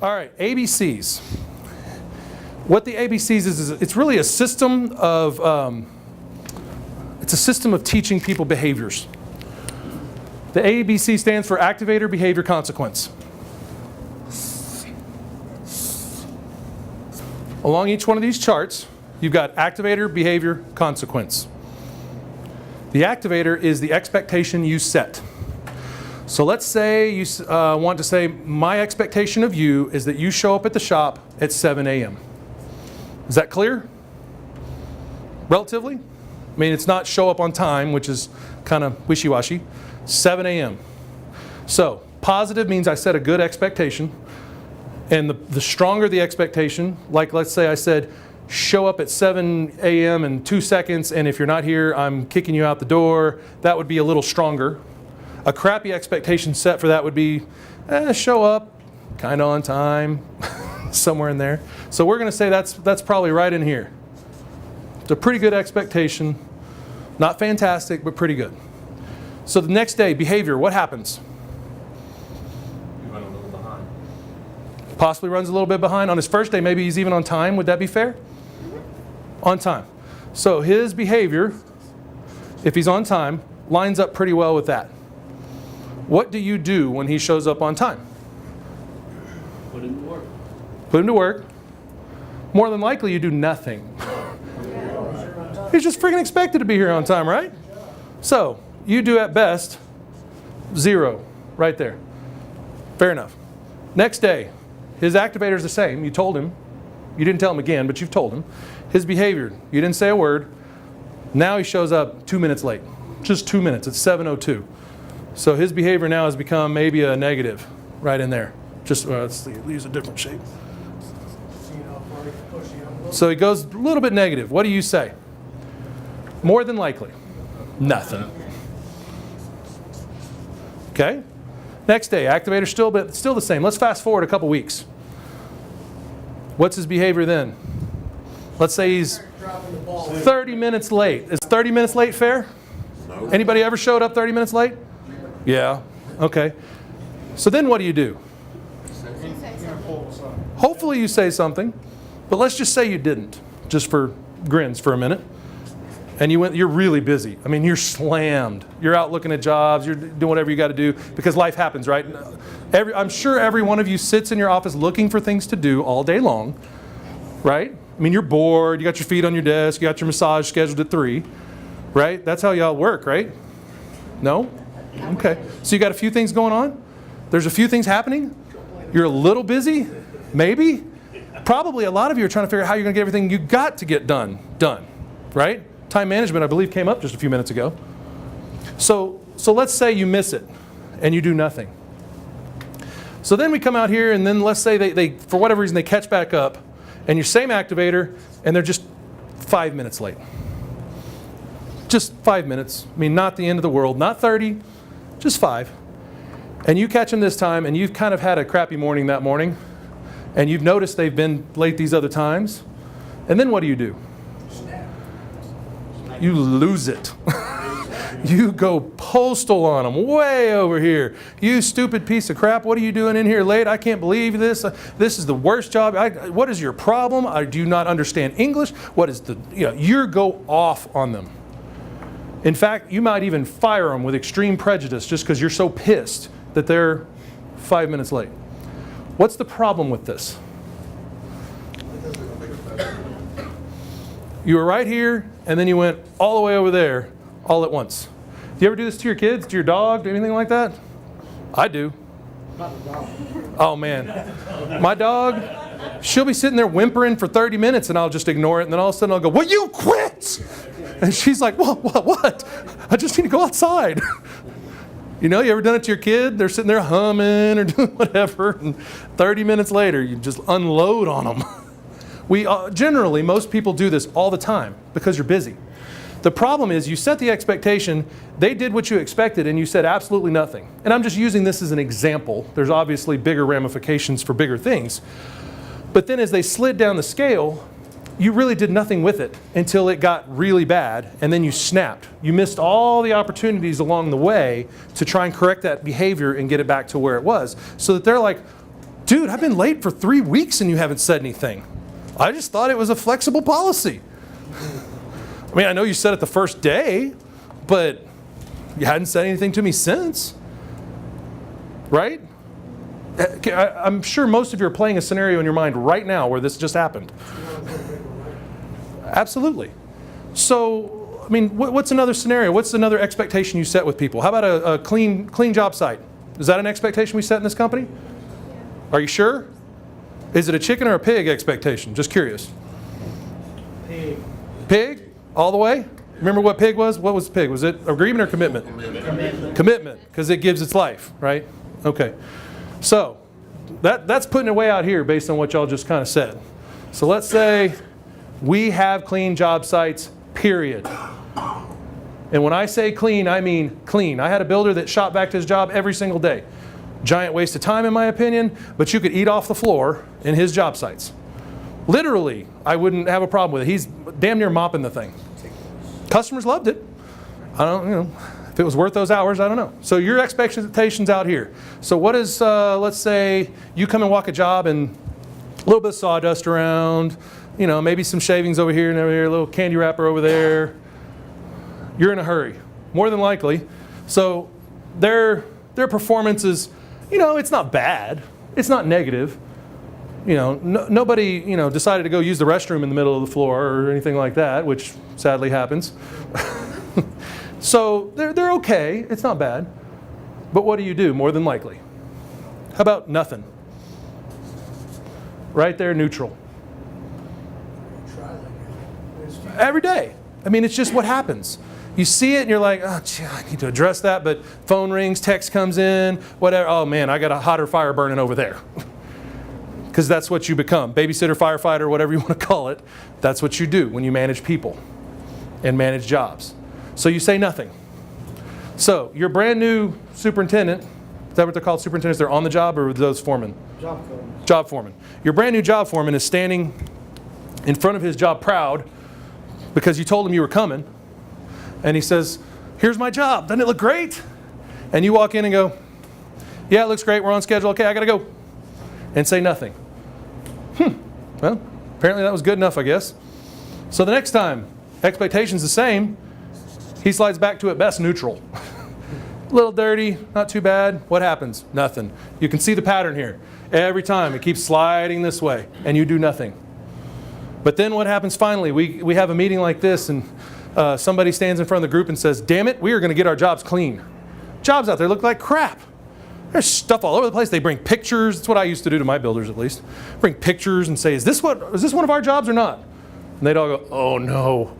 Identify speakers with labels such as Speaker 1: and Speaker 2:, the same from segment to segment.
Speaker 1: All right, ABCs. What the ABCs is it's really a system of teaching people behaviors. The ABC stands for Activator, Behavior, Consequence. Along each one of these charts, you've got Activator, Behavior, Consequence. The Activator is the expectation you set. So let's say you want to say, my expectation of you is that you show up at the shop at 7 a.m. Is that clear? Relatively? I mean, it's not show up on time, which is kind of wishy-washy. 7 a.m. So positive means I set a good expectation. And the stronger the expectation, like let's say I said, show up at 7 a.m. in 2 seconds, and if you're not here, I'm kicking you out the door. That would be a little stronger. A crappy expectation set for that would be, show up, kind of on time, somewhere in there. So we're going to say that's probably right in here. It's a pretty good expectation. Not fantastic, but pretty good. So the next day, behavior, what happens?
Speaker 2: You run a little behind.
Speaker 1: Possibly runs a little bit behind. On his first day, maybe he's even on time. Would that be fair? On time. So his behavior, if he's on time, lines up pretty well with that. What do you do when he shows up on time?
Speaker 2: Put him to work.
Speaker 1: Put him to work. More than likely, you do nothing. He's just freaking expected to be here on time, right? So you do at best 0 right there. Fair enough. Next day, his activator is the same. You told him. You didn't tell him again, but you've told him. His behavior, you didn't say a word. Now he shows up 2 minutes late. Just 2 minutes. It's 7:02. So his behavior now has become maybe a negative right in there. Just, let's use a different shape. So he goes a little bit negative. What do you say? More than likely, nothing. Okay? Next day, activator still the same. Let's fast forward a couple weeks. What's his behavior then? Let's say he's 30 minutes late. Is 30 minutes late fair? No. Anybody ever showed up 30 minutes late? Yeah. Okay. So then what do? Hopefully you say something, but let's just say you didn't, just for grins for a minute. And you're really busy. I mean, you're slammed. You're out looking at jobs. You're doing whatever you got to do because life happens, right? I'm sure every one of you sits in your office looking for things to do all day long, right? I mean, you're bored. You got your feet on your desk. You got your massage scheduled at 3, right? That's how y'all work, right? No? Okay. So you got a few things going on? There's a few things happening? You're a little busy? Maybe? Probably a lot of you are trying to figure out how you're going to get everything you got to get done, right? Time management, I believe, came up just a few minutes ago. So let's say you miss it and you do nothing. So then we come out here and then let's say they for whatever reason, they catch back up and your same activator and they're just 5 minutes late. Just 5 minutes. I mean, not the end of the world, not 30, just 5. And you catch them this time and you've kind of had a crappy morning that morning and you've noticed they've been late these other times. And then what do? You lose it. You go postal on them, way over here. You stupid piece of crap, what are you doing in here late? I can't believe this. This is the worst job. What is your problem? I do not understand English. What is you go off on them. In fact, you might even fire them with extreme prejudice just because you're so pissed that they're 5 minutes late. What's the problem with this? You were right here, and then you went all the way over there, all at once. Do you ever do this to your kids, to your dog, to anything like that? I do. Oh man, my dog, she'll be sitting there whimpering for 30 minutes, and I'll just ignore it, and then all of a sudden I'll go, "Will you quit?" And she's like, "What? I just need to go outside." You ever done it to your kid? They're sitting there humming or doing whatever, and 30 minutes later, you just unload on them. Generally, most people do this all the time because you're busy. The problem is you set the expectation, they did what you expected, and you said absolutely nothing. And I'm just using this as an example. There's obviously bigger ramifications for bigger things. But then as they slid down the scale, you really did nothing with it until it got really bad, and then you snapped. You missed all the opportunities along the way to try and correct that behavior and get it back to where it was. So that they're like, Dude, I've been late for 3 weeks and you haven't said anything. I just thought it was a flexible policy. I mean, I know you said it the first day, but you hadn't said anything to me since. Right? I'm sure most of you are playing a scenario in your mind right now where this just happened. Absolutely. So, I mean, what's another scenario? What's another expectation you set with people? How about a clean job site? Is that an expectation we set in this company? Are you sure? Is it a chicken or a pig expectation? Just curious.
Speaker 3: Pig.
Speaker 1: Pig? All the way? Remember what pig was? What was pig? Was it agreement or commitment?
Speaker 3: Commitment.
Speaker 1: Commitment, because it gives its life, right? Okay. So, that's putting it way out here based on what y'all just kind of said. So let's say we have clean job sites, period. And when I say clean, I mean clean. I had a builder that shot back to his job every single day. Giant waste of time in my opinion, but you could eat off the floor in his job sites. Literally, I wouldn't have a problem with it. He's damn near mopping the thing. Customers loved it. I don't, if it was worth those hours, I don't know. So your expectations out here. So what is, let's say you come and walk a job and a little bit of sawdust around, maybe some shavings over here and over here, a little candy wrapper over there. You're in a hurry, more than likely. So their performance is, it's not bad. It's not negative. Nobody, decided to go use the restroom in the middle of the floor or anything like that, which sadly happens. So they're okay. It's not bad. But what do you do, more than likely? How about nothing? Right there, neutral. Every day. I mean, it's just what happens. You see it and you're like, oh, gee, I need to address that, but phone rings, text comes in, whatever. Oh man, I got a hotter fire burning over there. Because that's what you become. Babysitter, firefighter, whatever you want to call it. That's what you do when you manage people and manage jobs. So you say nothing. So your brand new superintendent, is that what they're called, superintendents? They're on the job, or those foremen?
Speaker 3: Job foreman.
Speaker 1: Job foreman. Your brand new job foreman is standing in front of his job proud because you told him you were coming. And he says, here's my job. Doesn't it look great? And you walk in and go, yeah, it looks great. We're on schedule. Okay, I got to go. And say nothing. Well, apparently that was good enough, I guess. So the next time, expectation's the same. He slides back to at best neutral. A little dirty, not too bad. What happens? Nothing. You can see the pattern here. Every time it keeps sliding this way and you do nothing. But then what happens finally? We have a meeting like this and somebody stands in front of the group and says, damn it, we are going to get our jobs clean. Jobs out there look like crap. There's stuff all over the place. They bring pictures. That's what I used to do to my builders, at least. Bring pictures and say, is this one of our jobs or not? And they'd all go, oh no.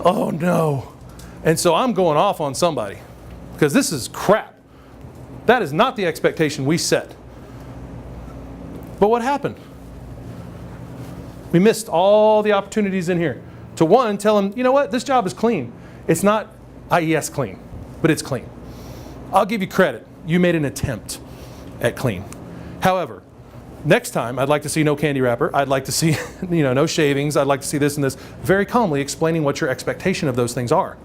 Speaker 1: Oh no. And so I'm going off on somebody because this is crap. That is not the expectation we set. But what happened? We missed all the opportunities in here. To one, tell them, you know what, this job is clean. It's not IES clean, but it's clean. I'll give you credit. You made an attempt at clean. However, next time, I'd like to see no candy wrapper. I'd like to see, no shavings. I'd like to see this and this. Very calmly explaining what your expectation of those things are.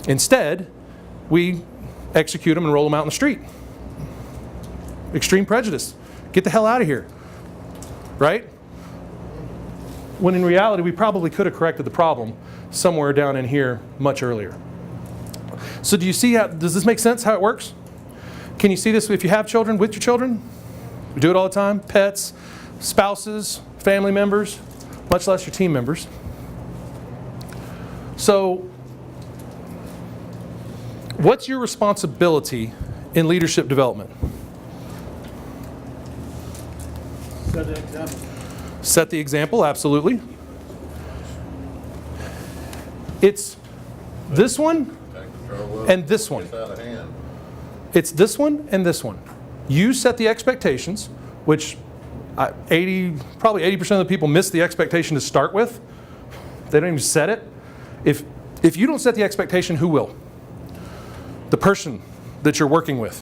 Speaker 1: Instead, we execute them and roll them out in the street. Extreme prejudice. Get the hell out of here. Right? When in reality, we probably could have corrected the problem somewhere down in here much earlier. So do you see does this make sense how it works? Can you see this if you have children, with your children? We do it all the time. Pets, spouses, family members, much less your team members. So what's your responsibility in leadership development?
Speaker 3: Set the example.
Speaker 1: Set the example, absolutely. It's this one and this one. It's this one and this one. You set the expectations, which probably 80% of the people miss the expectation to start with. They don't even set it. If you don't set the expectation, who will? The person that you're working with.